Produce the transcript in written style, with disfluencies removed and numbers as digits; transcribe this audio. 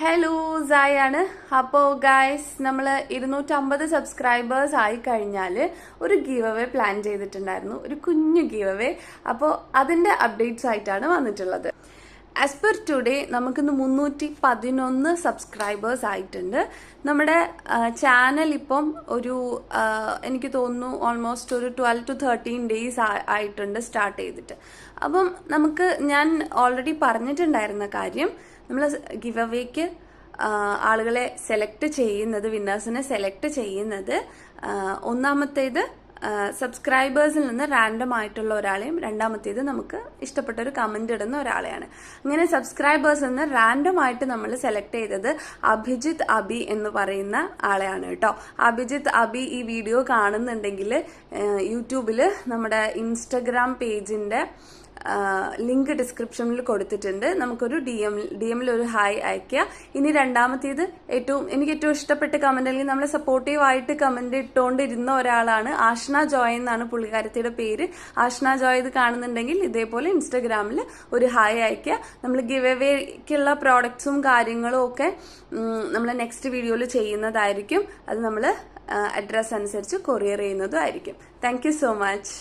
Hello സായാണ്. അപ്പോൾ guys, നമ്മൾ 250 subscribers ആയി കഴിഞ്ഞാൽ ഒരു ഗീവ് അവേ പ്ലാൻ ചെയ്തിട്ടുണ്ടായിരുന്നു, ഒരു കുഞ്ഞു ഗീവ് അവേ. അപ്പോൾ അതിൻ്റെ അപ്ഡേറ്റ്സ് ആയിട്ടാണ് വന്നിട്ടുള്ളത്. ആസ് പെർ ടുഡേ നമുക്കിന്ന് 311 സബ്സ്ക്രൈബേഴ്സ് ആയിട്ടുണ്ട്. നമ്മുടെ ചാനൽ ഇപ്പം ഒരു എനിക്ക് തോന്നുന്നു ഓൾമോസ്റ്റ് ഒരു 12 to 13 ഡേയ്സ് ആയിട്ടുണ്ട് സ്റ്റാർട്ട് ചെയ്തിട്ട്. അപ്പം ഞാൻ ഓൾറെഡി പറഞ്ഞിട്ടുണ്ടായിരുന്ന കാര്യം, നമ്മൾ ഗിവ് അവേക്ക് ആളുകളെ സെലക്ട് ചെയ്യുന്നത്, വിന്നേഴ്സിനെ സെലക്ട് ചെയ്യുന്നത്, ഒന്നാമത്തേത് സബ്സ്ക്രൈബേഴ്സിൽ നിന്ന് റാൻഡം ആയിട്ടുള്ള ഒരാളെയും, രണ്ടാമത്തേത് നമുക്ക് ഇഷ്ടപ്പെട്ട ഒരു കമന്റ് ഇടുന്ന ഒരാളെയാണ്. അങ്ങനെ സബ്സ്ക്രൈബേഴ്സിൽ നിന്ന് റാൻഡം ആയിട്ട് നമ്മൾ സെലക്ട് ചെയ്തത് അഭിജിത്ത് അബി എന്ന് പറയുന്ന ആളെയാണ് കേട്ടോ. അഭിജിത്ത് അബി ഈ വീഡിയോ കാണുന്നുണ്ടെങ്കിൽ യൂട്യൂബിൽ നമ്മുടെ ഇൻസ്റ്റഗ്രാം പേജിന്റെ ലിങ്ക് ഡിസ്ക്രിപ്ഷനിൽ കൊടുത്തിട്ടുണ്ട്. നമുക്കൊരു ഡി എമ്മിൽ ഒരു ഹായ് അയക്കുക. ഇനി രണ്ടാമത്തേത് എനിക്ക് ഏറ്റവും ഇഷ്ടപ്പെട്ട കമന്റ്, അല്ലെങ്കിൽ നമ്മളെ സപ്പോർട്ടീവ് ആയിട്ട് കമന്റ് ഇട്ടുകൊണ്ടിരുന്ന ഒരാളാണ് ആഷ്ന ജോയ് എന്നാണ് പുള്ളിക്കാരത്തിയുടെ പേര്. ആഷ്ന ജോയ് ഇത് കാണുന്നുണ്ടെങ്കിൽ ഇതേപോലെ ഇൻസ്റ്റഗ്രാമിൽ ഒരു ഹായ് അയക്കുക. നമ്മൾ ഗിവ് അവേക്കുള്ള പ്രോഡക്ട്സും കാര്യങ്ങളും ഒക്കെ നമ്മൾ നെക്സ്റ്റ് വീഡിയോയിൽ ചെയ്യുന്നതായിരിക്കും. അത് നമ്മൾ അഡ്രസ് അനുസരിച്ച് കൊറിയർ ചെയ്യുന്നതും ആയിരിക്കും. Thank you so much.